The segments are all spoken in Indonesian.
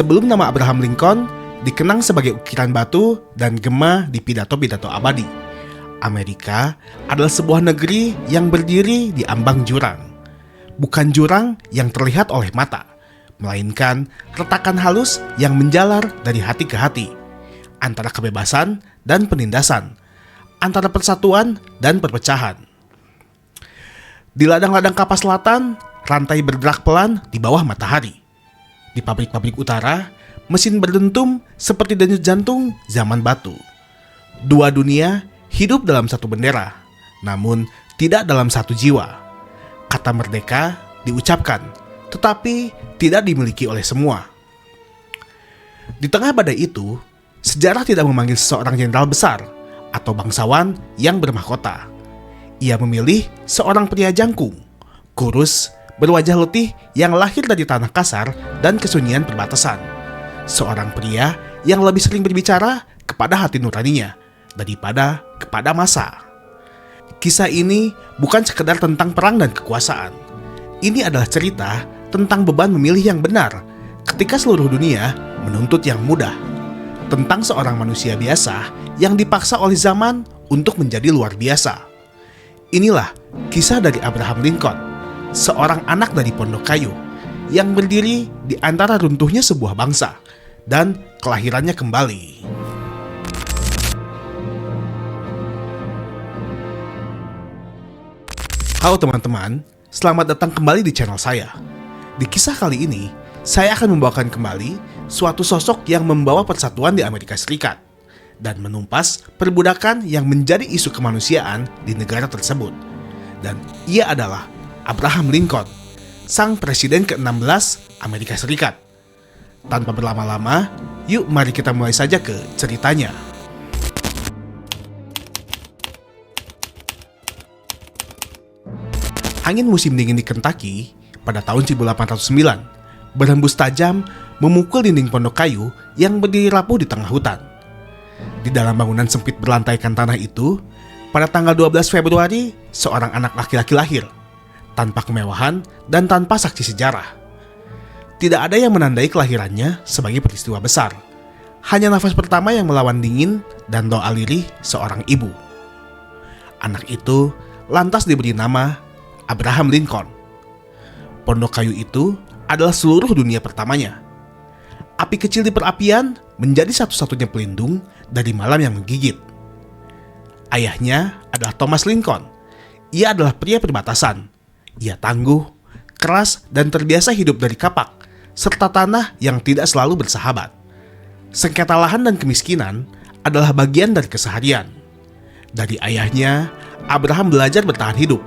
Sebelum nama Abraham Lincoln dikenang sebagai ukiran batu dan gema di pidato-pidato abadi, Amerika adalah sebuah negeri yang berdiri di ambang jurang. Bukan jurang yang terlihat oleh mata, melainkan retakan halus yang menjalar dari hati ke hati, antara kebebasan dan penindasan, antara persatuan dan perpecahan. Di ladang-ladang kapas selatan, rantai bergerak pelan di bawah matahari. Di pabrik-pabrik utara, mesin berdentum seperti denyut jantung zaman batu. Dua dunia hidup dalam satu bendera, namun tidak dalam satu jiwa. Kata merdeka diucapkan, tetapi tidak dimiliki oleh semua. Di tengah badai itu, sejarah tidak memanggil seseorang jenderal besar atau bangsawan yang bermahkota. Ia memilih seorang pria jangkung, kurus, berwajah letih yang lahir dari tanah kasar dan kesunyian perbatasan. Seorang pria yang lebih sering berbicara kepada hati nuraninya daripada kepada massa. Kisah ini bukan sekedar tentang perang dan kekuasaan. Ini adalah cerita tentang beban memilih yang benar ketika seluruh dunia menuntut yang mudah. Tentang seorang manusia biasa yang dipaksa oleh zaman untuk menjadi luar biasa. Inilah kisah dari Abraham Lincoln, seorang anak dari Pondok Kayu yang berdiri di antara runtuhnya sebuah bangsa dan kelahirannya kembali. Halo teman-teman, selamat datang kembali di channel saya. Di kisah kali ini, saya akan membawakan kembali suatu sosok yang membawa persatuan di Amerika Serikat dan menumpas perbudakan yang menjadi isu kemanusiaan di negara tersebut. Dan ia adalah Abraham Lincoln, sang presiden ke-16 Amerika Serikat. Tanpa berlama-lama, yuk mari kita mulai saja ke ceritanya. Angin musim dingin di Kentucky pada tahun 1809 berhembus tajam memukul dinding pondok kayu yang berdiri rapuh di tengah hutan. Di dalam bangunan sempit berlantaikan tanah itu, pada tanggal 12 Februari, seorang anak laki-laki lahir, tanpa kemewahan dan tanpa saksi sejarah. Tidak ada yang menandai kelahirannya sebagai peristiwa besar. Hanya nafas pertama yang melawan dingin dan doa lirih seorang ibu. Anak itu lantas diberi nama Abraham Lincoln. Pondok kayu itu adalah seluruh dunia pertamanya. Api kecil di perapian menjadi satu-satunya pelindung dari malam yang menggigit. Ayahnya adalah Thomas Lincoln. Ia adalah pria perbatasan. Ia tangguh, keras, dan terbiasa hidup dari kapak, serta tanah yang tidak selalu bersahabat. Sengketa lahan dan kemiskinan adalah bagian dari keseharian. Dari ayahnya, Abraham belajar bertahan hidup,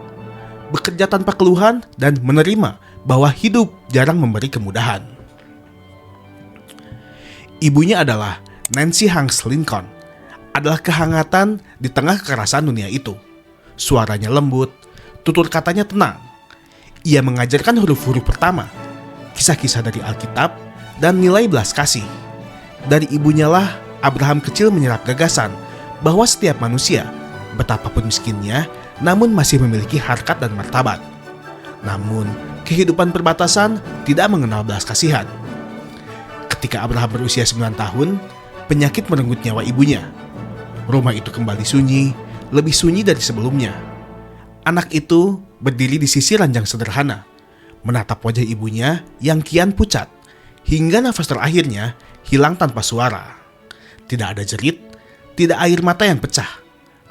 bekerja tanpa keluhan, dan menerima bahwa hidup jarang memberi kemudahan. Ibunya adalah Nancy Hanks Lincoln, adalah kehangatan di tengah kekerasan dunia itu. Suaranya lembut, tutur katanya tenang. Ia mengajarkan huruf-huruf pertama, kisah-kisah dari Alkitab, dan nilai belas kasih. Dari ibunya lah Abraham kecil menyerap gagasan bahwa setiap manusia, betapapun miskinnya, namun masih memiliki harkat dan martabat. Namun, kehidupan perbatasan tidak mengenal belas kasihan. Ketika Abraham berusia 9 tahun, penyakit merenggut nyawa ibunya. Rumah itu kembali sunyi, lebih sunyi dari sebelumnya. Anak itu berdiri di sisi ranjang sederhana, menatap wajah ibunya yang kian pucat, hingga nafas terakhirnya hilang tanpa suara. Tidak ada jerit, tidak air mata yang pecah,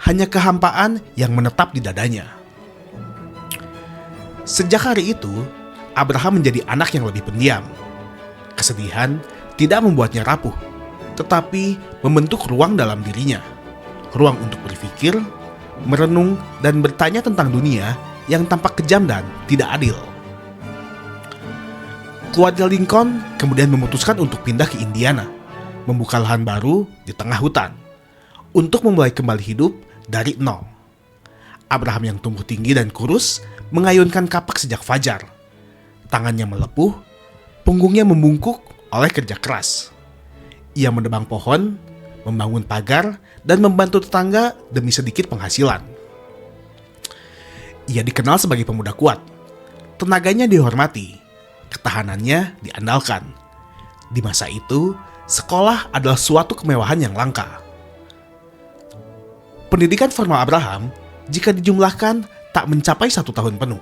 hanya kehampaan yang menetap di dadanya. Sejak hari itu, Abraham menjadi anak yang lebih pendiam. Kesedihan tidak membuatnya rapuh, tetapi membentuk ruang dalam dirinya. Ruang untuk berpikir, merenung, dan bertanya tentang dunia yang tampak kejam dan tidak adil. Keluarga Lincoln kemudian memutuskan untuk pindah ke Indiana, membuka lahan baru di tengah hutan, untuk memulai kembali hidup dari nol. Abraham yang tumbuh tinggi dan kurus mengayunkan kapak sejak fajar. Tangannya melepuh, punggungnya membungkuk oleh kerja keras. Ia menebang pohon, membangun pagar, dan membantu tetangga demi sedikit penghasilan. Ia dikenal sebagai pemuda kuat. Tenaganya dihormati, ketahanannya diandalkan. Di masa itu, sekolah adalah suatu kemewahan yang langka. Pendidikan formal Abraham, jika dijumlahkan, tak mencapai 1 tahun penuh.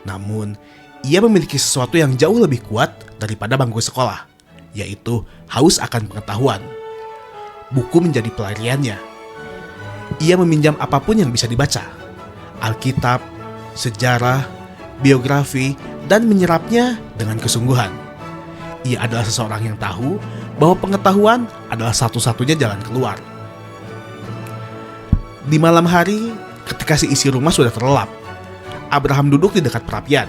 Namun, ia memiliki sesuatu yang jauh lebih kuat daripada bangku sekolah, yaitu haus akan pengetahuan. Buku menjadi pelariannya. Ia meminjam apapun yang bisa dibaca, Alkitab, sejarah, biografi, dan menyerapnya dengan kesungguhan. Ia adalah seseorang yang tahu bahwa pengetahuan adalah satu-satunya jalan keluar. Di malam hari, ketika seisi rumah sudah terlelap, Abraham duduk di dekat perapian.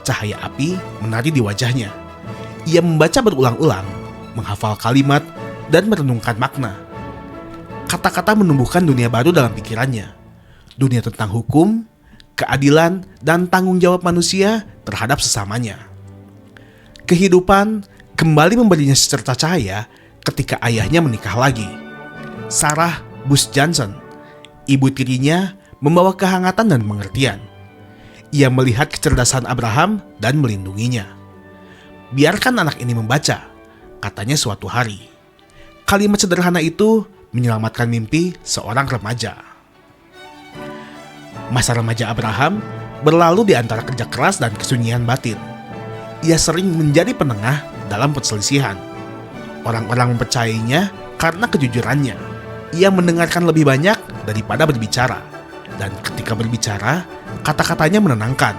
Cahaya api menari di wajahnya. Ia membaca berulang-ulang, menghafal kalimat, dan merenungkan makna. Kata-kata menumbuhkan dunia baru dalam pikirannya. Dunia tentang hukum, keadilan, dan tanggung jawab manusia terhadap sesamanya. Kehidupan kembali memberinya secerca cahaya ketika ayahnya menikah lagi. Sarah Bush Johnson, ibu tirinya, membawa kehangatan dan pengertian. Ia melihat kecerdasan Abraham dan melindunginya. Biarkan anak ini membaca, katanya suatu hari. Kalimat sederhana itu menyelamatkan mimpi seorang remaja. Masa remaja Abraham berlalu di antara kerja keras dan kesunyian batin. Ia sering menjadi penengah dalam perselisihan. Orang-orang mempercayainya karena kejujurannya. Ia mendengarkan lebih banyak daripada berbicara. Dan ketika berbicara, kata-katanya menenangkan.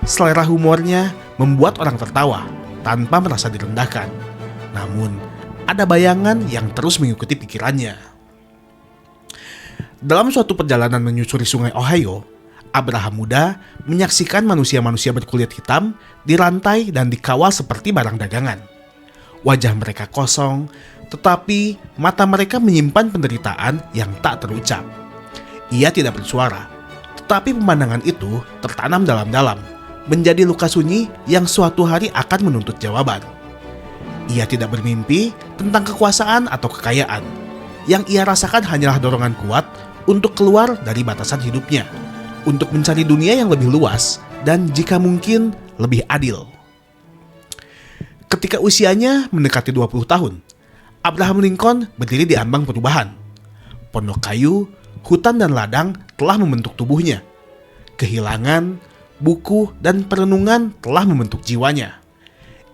Selera humornya membuat orang tertawa tanpa merasa direndahkan. Namun, ada bayangan yang terus mengikuti pikirannya. Dalam suatu perjalanan menyusuri sungai Ohio, Abraham muda menyaksikan manusia-manusia berkulit hitam dirantai dan dikawal seperti barang dagangan. Wajah mereka kosong, tetapi mata mereka menyimpan penderitaan yang tak terucap. Ia tidak bersuara, tetapi pemandangan itu tertanam dalam-dalam, menjadi luka sunyi yang suatu hari akan menuntut jawaban. Ia tidak bermimpi tentang kekuasaan atau kekayaan. Yang ia rasakan hanyalah dorongan kuat untuk keluar dari batasan hidupnya, untuk mencari dunia yang lebih luas dan jika mungkin lebih adil. Ketika usianya mendekati 20 tahun, Abraham Lincoln berdiri di ambang perubahan. Pondok kayu, hutan dan ladang telah membentuk tubuhnya. Kehilangan, buku, dan perenungan telah membentuk jiwanya.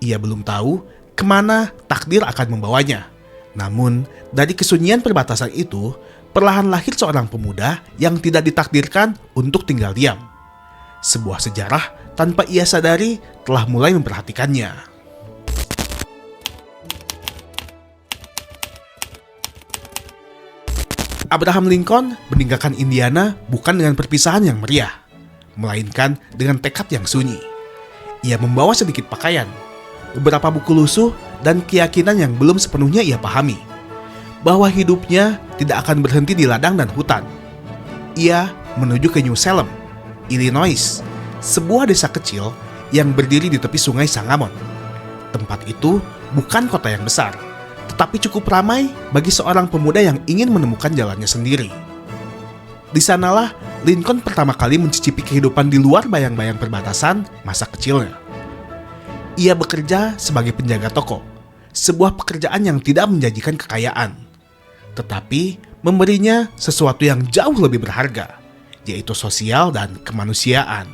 Ia belum tahu kemana takdir akan membawanya. Namun, dari kesunyian perbatasan itu, perlahan lahir seorang pemuda yang tidak ditakdirkan untuk tinggal diam. Sebuah sejarah tanpa ia sadari telah mulai memperhatikannya. Abraham Lincoln meninggalkan Indiana bukan dengan perpisahan yang meriah, melainkan dengan tekad yang sunyi. Ia membawa sedikit pakaian, beberapa buku lusuh, dan keyakinan yang belum sepenuhnya ia pahami, bahwa hidupnya tidak akan berhenti di ladang dan hutan. Ia menuju ke New Salem, Illinois, sebuah desa kecil yang berdiri di tepi sungai Sangamon. Tempat itu bukan kota yang besar, tetapi cukup ramai bagi seorang pemuda yang ingin menemukan jalannya sendiri. Di sanalah Lincoln pertama kali mencicipi kehidupan di luar bayang-bayang perbatasan masa kecilnya. Ia bekerja sebagai penjaga toko, sebuah pekerjaan yang tidak menjanjikan kekayaan, tetapi memberinya sesuatu yang jauh lebih berharga, yaitu sosial dan kemanusiaan.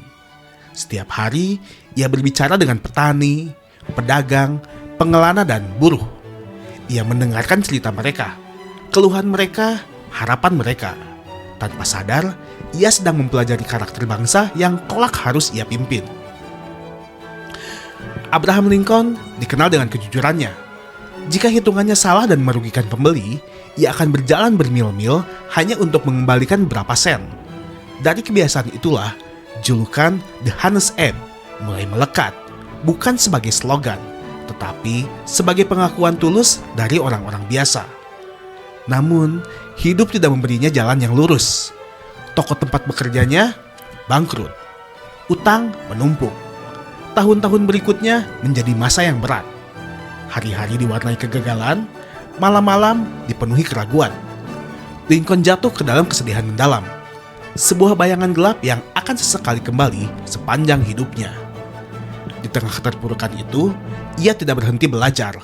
Setiap hari, ia berbicara dengan petani, pedagang, pengelana, dan buruh. Ia mendengarkan cerita mereka, keluhan mereka, harapan mereka. Tanpa sadar, ia sedang mempelajari karakter bangsa yang kelak harus ia pimpin. Abraham Lincoln dikenal dengan kejujurannya. Jika hitungannya salah dan merugikan pembeli, ia akan berjalan bermil-mil hanya untuk mengembalikan beberapa sen. Dari kebiasaan itulah, julukan The Honest Abe mulai melekat, bukan sebagai slogan, tetapi sebagai pengakuan tulus dari orang-orang biasa. Namun, hidup tidak memberinya jalan yang lurus. Toko tempat bekerjanya bangkrut. Utang menumpuk. Tahun-tahun berikutnya menjadi masa yang berat. Hari-hari diwarnai kegagalan, malam-malam dipenuhi keraguan. Lincoln jatuh ke dalam kesedihan mendalam. Sebuah bayangan gelap yang akan sesekali kembali sepanjang hidupnya. Di tengah keterpurukan itu, ia tidak berhenti belajar.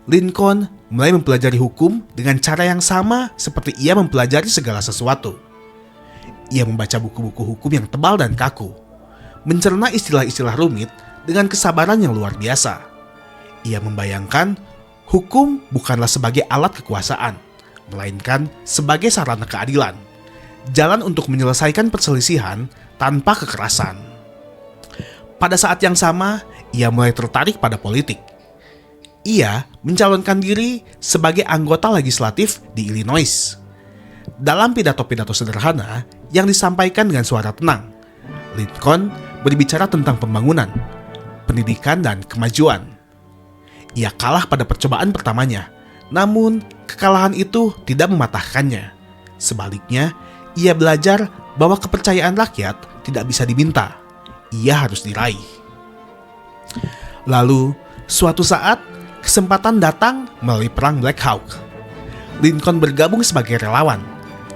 Lincoln mulai mempelajari hukum dengan cara yang sama seperti ia mempelajari segala sesuatu. Ia membaca buku-buku hukum yang tebal dan kaku, mencerna istilah-istilah rumit dengan kesabaran yang luar biasa. Ia membayangkan hukum bukanlah sebagai alat kekuasaan, melainkan sebagai sarana keadilan, jalan untuk menyelesaikan perselisihan tanpa kekerasan. Pada saat yang sama, ia mulai tertarik pada politik. Ia mencalonkan diri sebagai anggota legislatif di Illinois. Dalam pidato-pidato sederhana yang disampaikan dengan suara tenang, Lincoln berbicara tentang pembangunan, pendidikan, dan kemajuan. Ia kalah pada percobaan pertamanya, namun kekalahan itu tidak mematahkannya. Sebaliknya, ia belajar bahwa kepercayaan rakyat tidak bisa diminta, ia harus diraih. Lalu, suatu saat, kesempatan datang melalui perang Black Hawk. Lincoln bergabung sebagai relawan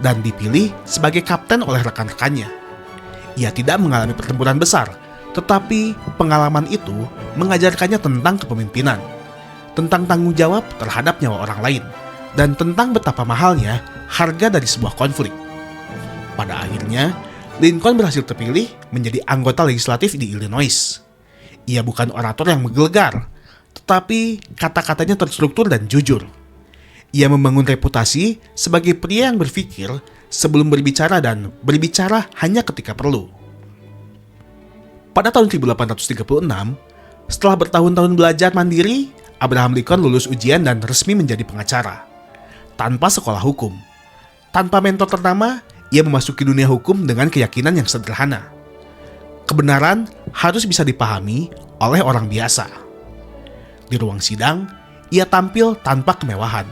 dan dipilih sebagai kapten oleh rekan-rekannya. Ia tidak mengalami pertempuran besar, tetapi pengalaman itu mengajarkannya tentang kepemimpinan, tentang tanggung jawab terhadap nyawa orang lain, dan tentang betapa mahalnya harga dari sebuah konflik. Pada akhirnya, Lincoln berhasil terpilih menjadi anggota legislatif di Illinois. Ia bukan orator yang menggelegar, tetapi kata-katanya terstruktur dan jujur. Ia membangun reputasi sebagai pria yang berpikir sebelum berbicara dan berbicara hanya ketika perlu. Pada tahun 1836, setelah bertahun-tahun belajar mandiri, Abraham Lincoln lulus ujian dan resmi menjadi pengacara. Tanpa sekolah hukum, tanpa mentor ternama, ia memasuki dunia hukum dengan keyakinan yang sederhana. Kebenaran harus bisa dipahami oleh orang biasa. Di ruang sidang, ia tampil tanpa kemewahan.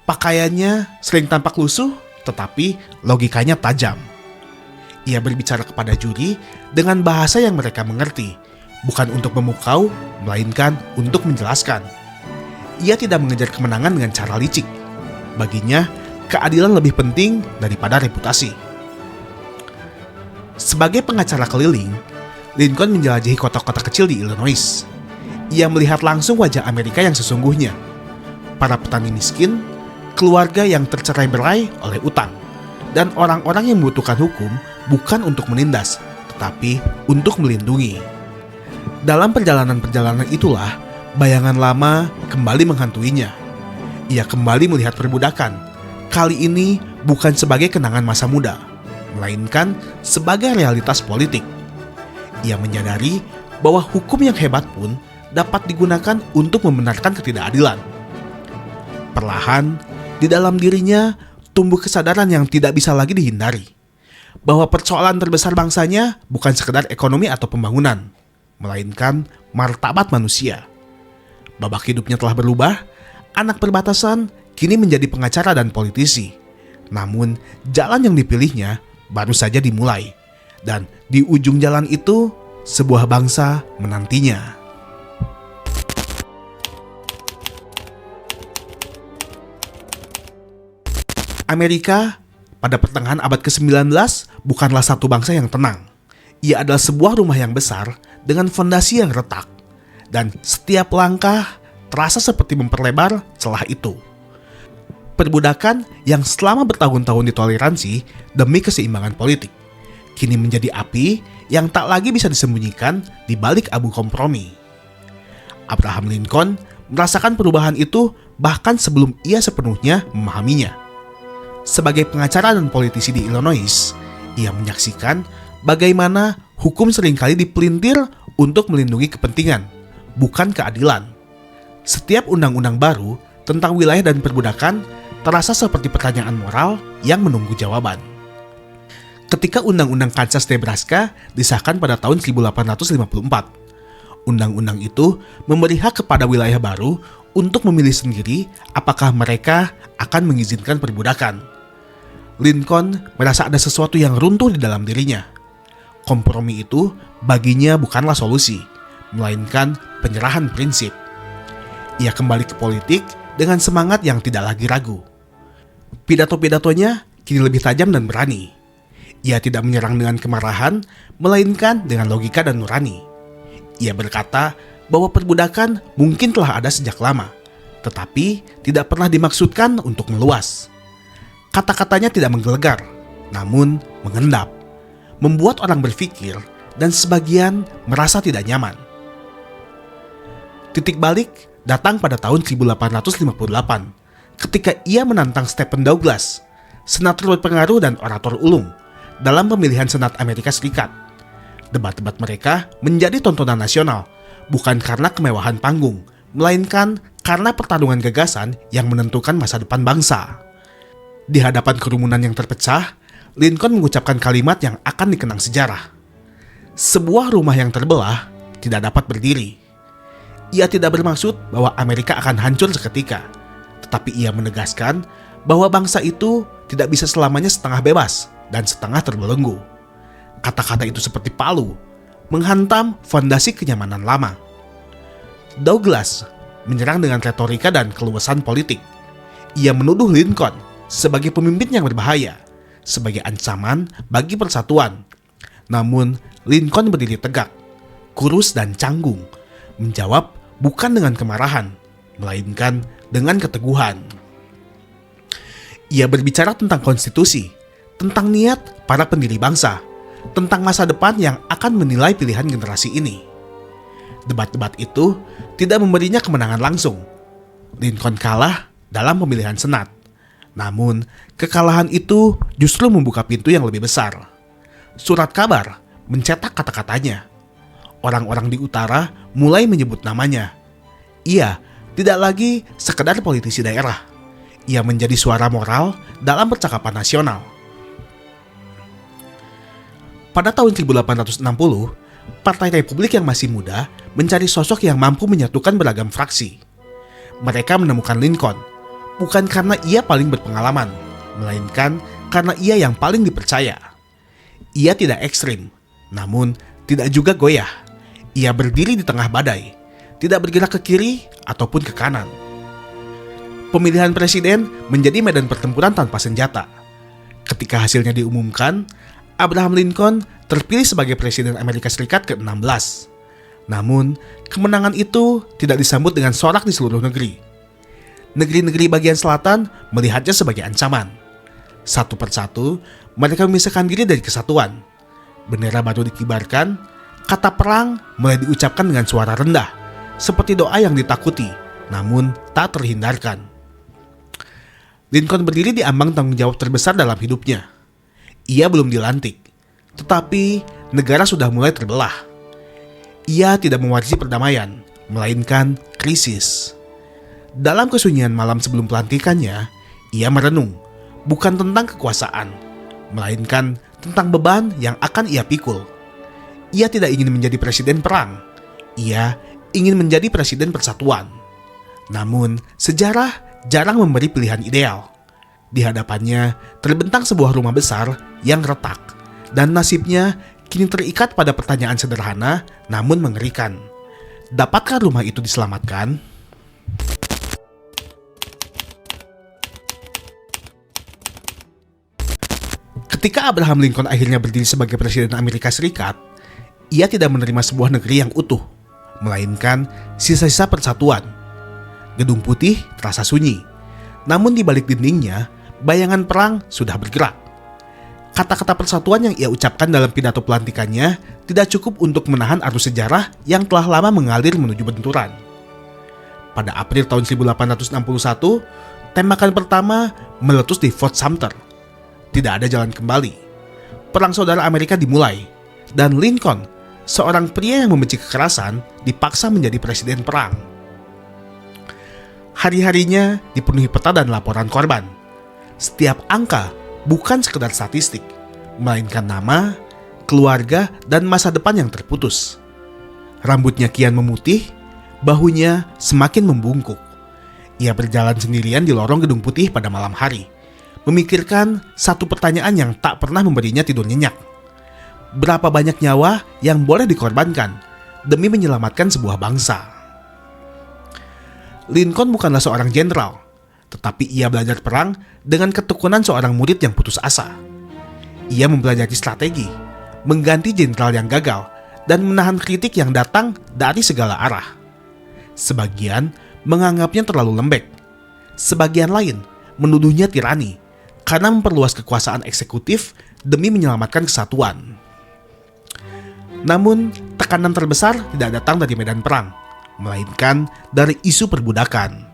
Pakaiannya sering tampak lusuh, tetapi logikanya tajam. Ia berbicara kepada juri dengan bahasa yang mereka mengerti, bukan untuk memukau, melainkan untuk menjelaskan. Ia tidak mengejar kemenangan dengan cara licik. Baginya, keadilan lebih penting daripada reputasi. Sebagai pengacara keliling, Lincoln menjelajahi kota-kota kecil di Illinois. Ia melihat langsung wajah Amerika yang sesungguhnya. Para petani miskin, keluarga yang tercerai-berai oleh utang, dan orang-orang yang membutuhkan hukum bukan untuk menindas, tetapi untuk melindungi. Dalam perjalanan-perjalanan itulah, bayangan lama kembali menghantuinya. Ia kembali melihat perbudakan, kali ini bukan sebagai kenangan masa muda, melainkan sebagai realitas politik. Ia menyadari bahwa hukum yang hebat pun dapat digunakan untuk membenarkan ketidakadilan. Perlahan, di dalam dirinya tumbuh kesadaran yang tidak bisa lagi dihindari, bahwa persoalan terbesar bangsanya bukan sekedar ekonomi atau pembangunan, melainkan martabat manusia. Babak hidupnya telah berubah, anak perbatasan kini menjadi pengacara dan politisi. Namun, jalan yang dipilihnya baru saja dimulai, dan di ujung jalan itu, sebuah bangsa menantinya. Amerika pada pertengahan abad ke-19 bukanlah satu bangsa yang tenang. Ia adalah sebuah rumah yang besar dengan fondasi yang retak, dan setiap langkah terasa seperti memperlebar celah itu. Perbudakan yang selama bertahun-tahun ditoleransi demi keseimbangan politik, kini menjadi api yang tak lagi bisa disembunyikan di balik abu kompromi. Abraham Lincoln merasakan perubahan itu bahkan sebelum ia sepenuhnya memahaminya. Sebagai pengacara dan politisi di Illinois, ia menyaksikan bagaimana hukum seringkali dipelintir untuk melindungi kepentingan, bukan keadilan. Setiap undang-undang baru tentang wilayah dan perbudakan terasa seperti pertanyaan moral yang menunggu jawaban. Ketika Undang-Undang Kansas-Nebraska disahkan pada tahun 1854, undang-undang itu memberi hak kepada wilayah baru untuk memilih sendiri apakah mereka akan mengizinkan perbudakan. Lincoln merasa ada sesuatu yang runtuh di dalam dirinya. Kompromi itu baginya bukanlah solusi, melainkan penyerahan prinsip. Ia kembali ke politik dengan semangat yang tidak lagi ragu. Pidato-pidatonya kini lebih tajam dan berani. Ia tidak menyerang dengan kemarahan, melainkan dengan logika dan nurani. Ia berkata bahwa perbudakan mungkin telah ada sejak lama, tetapi tidak pernah dimaksudkan untuk meluas. Kata-katanya tidak menggelegar, namun mengendap, membuat orang berpikir dan sebagian merasa tidak nyaman. Titik balik datang pada tahun 1858 ketika ia menantang Stephen Douglas, senator berpengaruh dan orator ulung, dalam pemilihan Senat Amerika Serikat. Debat-debat mereka menjadi tontonan nasional, bukan karena kemewahan panggung, melainkan karena pertarungan gagasan yang menentukan masa depan bangsa. Di hadapan kerumunan yang terpecah, Lincoln mengucapkan kalimat yang akan dikenang sejarah. Sebuah rumah yang terbelah tidak dapat berdiri. Ia tidak bermaksud bahwa Amerika akan hancur seketika, tetapi ia menegaskan bahwa bangsa itu tidak bisa selamanya setengah bebas dan setengah terbelenggu. Kata-kata itu seperti palu, menghantam fondasi kenyamanan lama. Douglas menyerang dengan retorika dan keluasan politik. Ia menuduh Lincoln sebagai pemimpin yang berbahaya, sebagai ancaman bagi persatuan. Namun, Lincoln berdiri tegak, kurus dan canggung, menjawab bukan dengan kemarahan, melainkan dengan keteguhan. Ia berbicara tentang konstitusi, tentang niat para pendiri bangsa, tentang masa depan yang akan menilai pilihan generasi ini. Debat-debat itu tidak memberinya kemenangan langsung. Lincoln kalah dalam pemilihan Senat. Namun, kekalahan itu justru membuka pintu yang lebih besar. Surat kabar mencetak kata-katanya. Orang-orang di utara mulai menyebut namanya. Ia tidak lagi sekedar politisi daerah. Ia menjadi suara moral dalam percakapan nasional. Pada tahun 1860, Partai Republik yang masih muda mencari sosok yang mampu menyatukan beragam fraksi. Mereka menemukan Lincoln, bukan karena ia paling berpengalaman, melainkan karena ia yang paling dipercaya. Ia tidak ekstrim, namun tidak juga goyah. Ia berdiri di tengah badai, tidak bergerak ke kiri ataupun ke kanan. Pemilihan presiden menjadi medan pertempuran tanpa senjata. Ketika hasilnya diumumkan, Abraham Lincoln terpilih sebagai Presiden Amerika Serikat ke-16. Namun, kemenangan itu tidak disambut dengan sorak di seluruh negeri. Negeri-negeri bagian selatan melihatnya sebagai ancaman. Satu persatu, mereka memisahkan diri dari kesatuan. Bendera baru dikibarkan, kata perang mulai diucapkan dengan suara rendah, seperti doa yang ditakuti, namun tak terhindarkan. Lincoln berdiri di ambang tanggung jawab terbesar dalam hidupnya. Ia belum dilantik, tetapi negara sudah mulai terbelah. Ia tidak mewarisi perdamaian, melainkan krisis. Dalam kesunyian malam sebelum pelantikannya, ia merenung, bukan tentang kekuasaan, melainkan tentang beban yang akan ia pikul. Ia tidak ingin menjadi presiden perang, ia ingin menjadi presiden persatuan. Namun, sejarah jarang memberi pilihan ideal. Di hadapannya terbentang sebuah rumah besar yang retak, dan nasibnya kini terikat pada pertanyaan sederhana namun mengerikan. Dapatkah rumah itu diselamatkan? Ketika Abraham Lincoln akhirnya berdiri sebagai Presiden Amerika Serikat, ia tidak menerima sebuah negeri yang utuh, melainkan sisa-sisa persatuan. Gedung Putih terasa sunyi, namun di balik dindingnya, bayangan perang sudah bergerak. Kata-kata persatuan yang ia ucapkan dalam pidato pelantikannya tidak cukup untuk menahan arus sejarah yang telah lama mengalir menuju benturan. Pada April tahun 1861, tembakan pertama meletus di Fort Sumter. Tidak ada jalan kembali. Perang saudara Amerika dimulai, dan Lincoln, seorang pria yang membenci kekerasan, dipaksa menjadi presiden perang. Hari-harinya dipenuhi peta dan laporan korban. Setiap angka bukan sekedar statistik, melainkan nama, keluarga, dan masa depan yang terputus. Rambutnya kian memutih, bahunya semakin membungkuk. Ia berjalan sendirian di lorong Gedung Putih pada malam hari, memikirkan satu pertanyaan yang tak pernah memberinya tidur nyenyak. Berapa banyak nyawa yang boleh dikorbankan demi menyelamatkan sebuah bangsa? Lincoln bukanlah seorang jenderal, tetapi ia belajar perang dengan ketekunan seorang murid yang putus asa. Ia mempelajari strategi, mengganti jenderal yang gagal, dan menahan kritik yang datang dari segala arah. Sebagian menganggapnya terlalu lembek. Sebagian lain menuduhnya tirani karena memperluas kekuasaan eksekutif demi menyelamatkan kesatuan. Namun, tekanan terbesar tidak datang dari medan perang, melainkan dari isu perbudakan.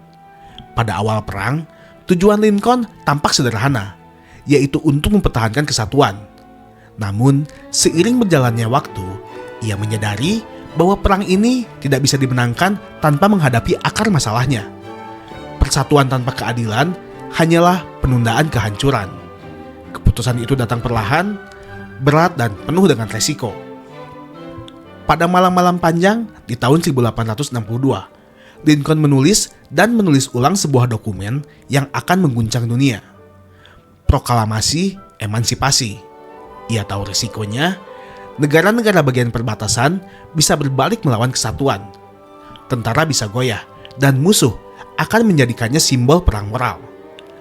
Pada awal perang, tujuan Lincoln tampak sederhana, yaitu untuk mempertahankan kesatuan. Namun, seiring berjalannya waktu, ia menyadari bahwa perang ini tidak bisa dimenangkan tanpa menghadapi akar masalahnya. Persatuan tanpa keadilan hanyalah penundaan kehancuran. Keputusan itu datang perlahan, berat dan penuh dengan resiko. Pada malam-malam panjang di tahun 1862, Lincoln menulis ulang sebuah dokumen yang akan mengguncang dunia. Proklamasi Emansipasi. Ia tahu risikonya, negara-negara bagian perbatasan bisa berbalik melawan kesatuan. Tentara bisa goyah, dan musuh akan menjadikannya simbol perang moral.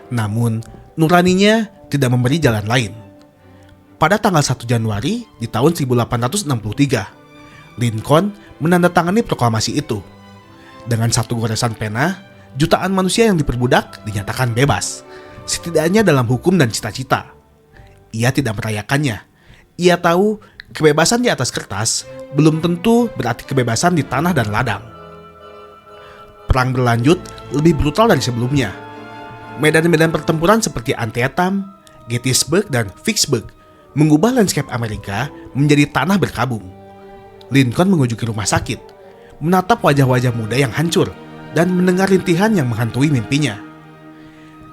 Namun, nuraninya tidak memberi jalan lain. Pada tanggal 1 Januari di tahun 1863, Lincoln menandatangani proklamasi itu. Dengan satu goresan pena, jutaan manusia yang diperbudak dinyatakan bebas, setidaknya dalam hukum dan cita-cita. Ia tidak merayakannya. Ia tahu kebebasan di atas kertas belum tentu berarti kebebasan di tanah dan ladang. Perang berlanjut lebih brutal dari sebelumnya. Medan-medan pertempuran seperti Antietam, Gettysburg, dan Vicksburg mengubah landscape Amerika menjadi tanah berkabung. Lincoln mengunjungi rumah sakit, menatap wajah-wajah muda yang hancur, dan mendengar rintihan yang menghantui mimpinya.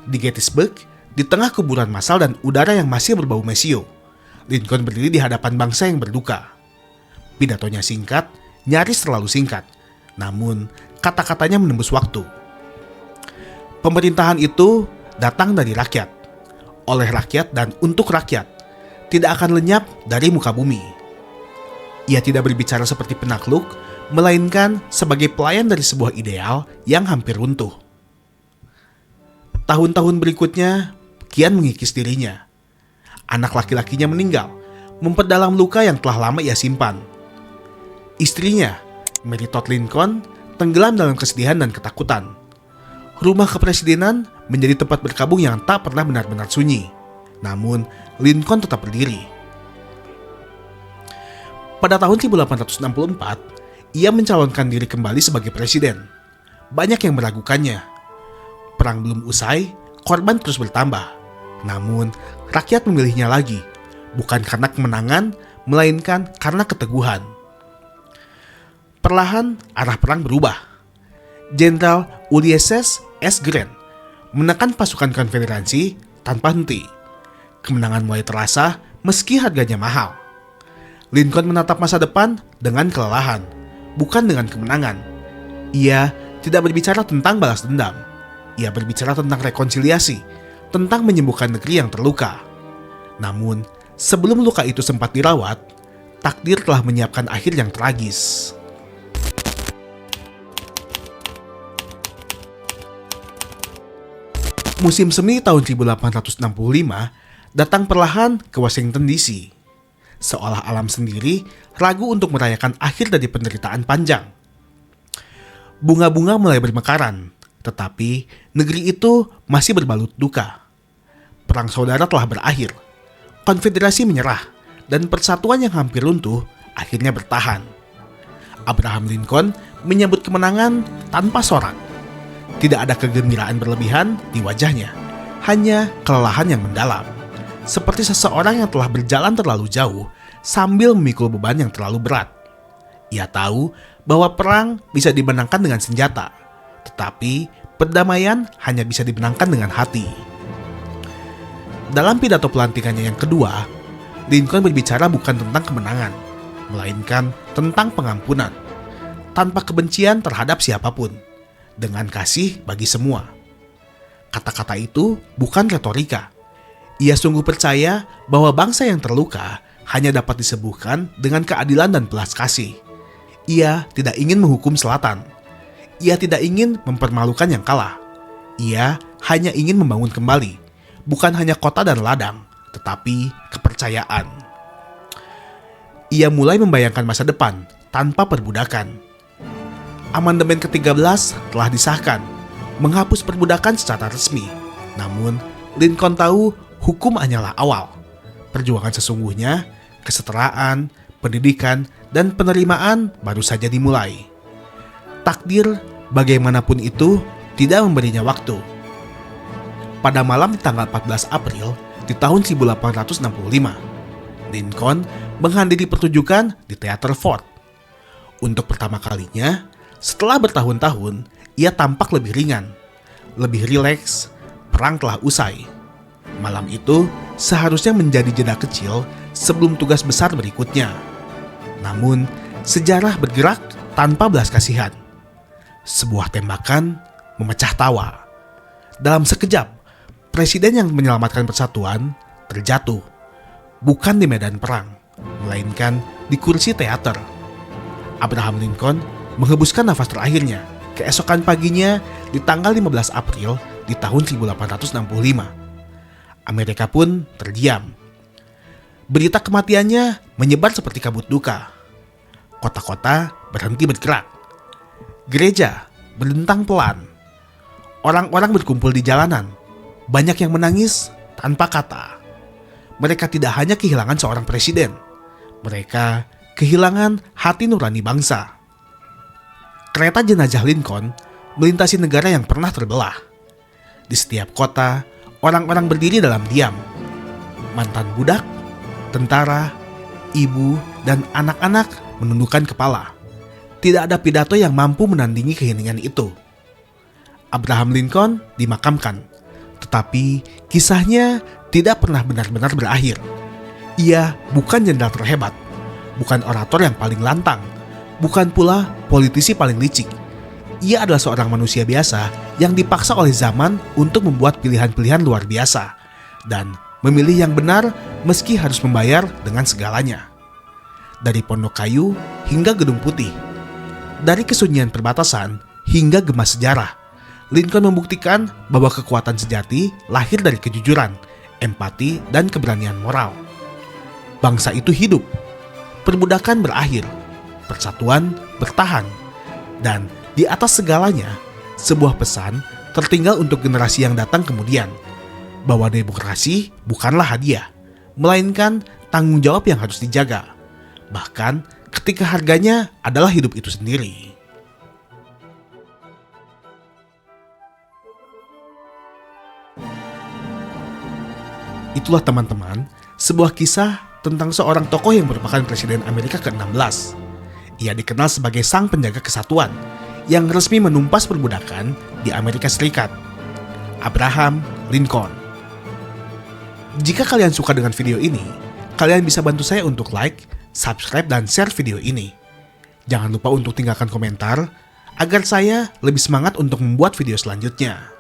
Di Gettysburg, di tengah kuburan massal dan udara yang masih berbau mesio, Lincoln berdiri di hadapan bangsa yang berduka. Pidatonya singkat, nyaris terlalu singkat, namun kata-katanya menembus waktu. Pemerintahan itu datang dari rakyat, oleh rakyat dan untuk rakyat, tidak akan lenyap dari muka bumi. Ia tidak berbicara seperti penakluk, melainkan sebagai pelayan dari sebuah ideal yang hampir runtuh. Tahun-tahun berikutnya kian mengikis dirinya. Anak laki-lakinya meninggal, memperdalam luka yang telah lama ia simpan. Istrinya, Mary Todd Lincoln, tenggelam dalam kesedihan dan ketakutan. Rumah kepresidenan menjadi tempat berkabung yang tak pernah benar-benar sunyi. Namun, Lincoln tetap berdiri. Pada tahun 1864, ia mencalonkan diri kembali sebagai presiden. Banyak yang meragukannya. Perang belum usai, korban terus bertambah. Namun, rakyat memilihnya lagi, bukan karena kemenangan, melainkan karena keteguhan. Perlahan, arah perang berubah. Jenderal Ulysses S. Grant menekan pasukan konfederasi tanpa henti. Kemenangan mulai terasa meski harganya mahal. Lincoln menatap masa depan dengan kelelahan, bukan dengan kemenangan. Ia tidak berbicara tentang balas dendam. Ia berbicara tentang rekonsiliasi, tentang menyembuhkan negeri yang terluka. Namun, sebelum luka itu sempat dirawat, takdir telah menyiapkan akhir yang tragis. Musim semi tahun 1865 datang perlahan ke Washington DC. Seolah alam sendiri ragu untuk merayakan akhir dari penderitaan panjang. Bunga-bunga mulai bermekaran, tetapi negeri itu masih berbalut duka. Perang saudara telah berakhir, konfederasi menyerah, dan persatuan yang hampir runtuh akhirnya bertahan. Abraham Lincoln menyambut kemenangan tanpa sorak. Tidak ada kegembiraan berlebihan di wajahnya, hanya kelelahan yang mendalam. Seperti seseorang yang telah berjalan terlalu jauh sambil memikul beban yang terlalu berat. Ia tahu bahwa perang bisa dimenangkan dengan senjata, tetapi perdamaian hanya bisa dimenangkan dengan hati. Dalam pidato pelantikannya yang kedua, Lincoln berbicara bukan tentang kemenangan, melainkan tentang pengampunan, tanpa kebencian terhadap siapapun, dengan kasih bagi semua. Kata-kata itu bukan retorika. Ia sungguh percaya bahwa bangsa yang terluka hanya dapat disembuhkan dengan keadilan dan belas kasih. Ia tidak ingin menghukum selatan. Ia tidak ingin mempermalukan yang kalah. Ia hanya ingin membangun kembali, bukan hanya kota dan ladang, tetapi kepercayaan. Ia mulai membayangkan masa depan tanpa perbudakan. Amandemen ke-13 telah disahkan, menghapus perbudakan secara resmi. Namun, Lincoln tahu hukum hanyalah awal. Perjuangan sesungguhnya, kesetaraan, pendidikan, dan penerimaan baru saja dimulai. Takdir, bagaimanapun itu, tidak memberinya waktu. Pada malam di tanggal 14 April di tahun 1865, Lincoln menghadiri pertunjukan di Teater Ford. Untuk pertama kalinya, setelah bertahun-tahun, ia tampak lebih ringan, lebih rileks. Perang telah usai. Malam itu seharusnya menjadi jeda kecil sebelum tugas besar berikutnya. Namun, sejarah bergerak tanpa belas kasihan. Sebuah tembakan memecah tawa. Dalam sekejap, presiden yang menyelamatkan persatuan terjatuh. Bukan di medan perang, melainkan di kursi teater. Abraham Lincoln menghembuskan nafas terakhirnya keesokan paginya di tanggal 15 April di tahun 1865. Amerika pun terdiam. Berita kematiannya menyebar seperti kabut duka. Kota-kota berhenti bergerak. Gereja berdentang pelan. Orang-orang berkumpul di jalanan. Banyak yang menangis tanpa kata. Mereka tidak hanya kehilangan seorang presiden. Mereka kehilangan hati nurani bangsa. Kereta jenazah Lincoln melintasi negara yang pernah terbelah. Di setiap kota, orang-orang berdiri dalam diam. Mantan budak, tentara, ibu, dan anak-anak menundukkan kepala. Tidak ada pidato yang mampu menandingi keheningan itu. Abraham Lincoln dimakamkan, tetapi kisahnya tidak pernah benar-benar berakhir. Ia bukan jenderal terhebat, bukan orator yang paling lantang, bukan pula politisi paling licik. Ia adalah seorang manusia biasa yang dipaksa oleh zaman untuk membuat pilihan-pilihan luar biasa dan memilih yang benar meski harus membayar dengan segalanya. Dari Pondok Kayu hingga Gedung Putih, dari kesunyian perbatasan hingga gema sejarah, Lincoln membuktikan bahwa kekuatan sejati lahir dari kejujuran, empati, dan keberanian moral. Bangsa itu hidup, perbudakan berakhir, persatuan bertahan, dan di atas segalanya, sebuah pesan tertinggal untuk generasi yang datang kemudian, bahwa demokrasi bukanlah hadiah, melainkan tanggung jawab yang harus dijaga, bahkan ketika harganya adalah hidup itu sendiri. Itulah teman-teman, sebuah kisah tentang seorang tokoh yang merupakan presiden Amerika ke-16. Ia dikenal sebagai sang penjaga kesatuan yang resmi menumpas perbudakan di Amerika Serikat, Abraham Lincoln. Jika kalian suka dengan video ini, kalian bisa bantu saya untuk like, subscribe, dan share video ini. Jangan lupa untuk tinggalkan komentar agar saya lebih semangat untuk membuat video selanjutnya.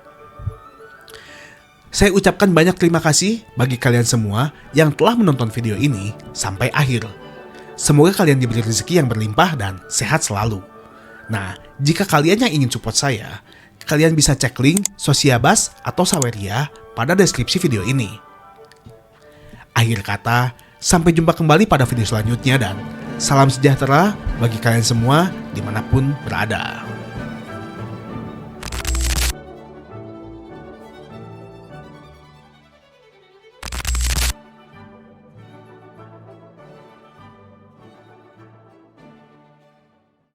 Saya ucapkan banyak terima kasih bagi kalian semua yang telah menonton video ini sampai akhir. Semoga kalian diberi rezeki yang berlimpah dan sehat selalu. Nah, jika kalian yang ingin support saya, kalian bisa cek link Sosiabas atau Saweria pada deskripsi video ini. Akhir kata, sampai jumpa kembali pada video selanjutnya dan salam sejahtera bagi kalian semua dimanapun berada.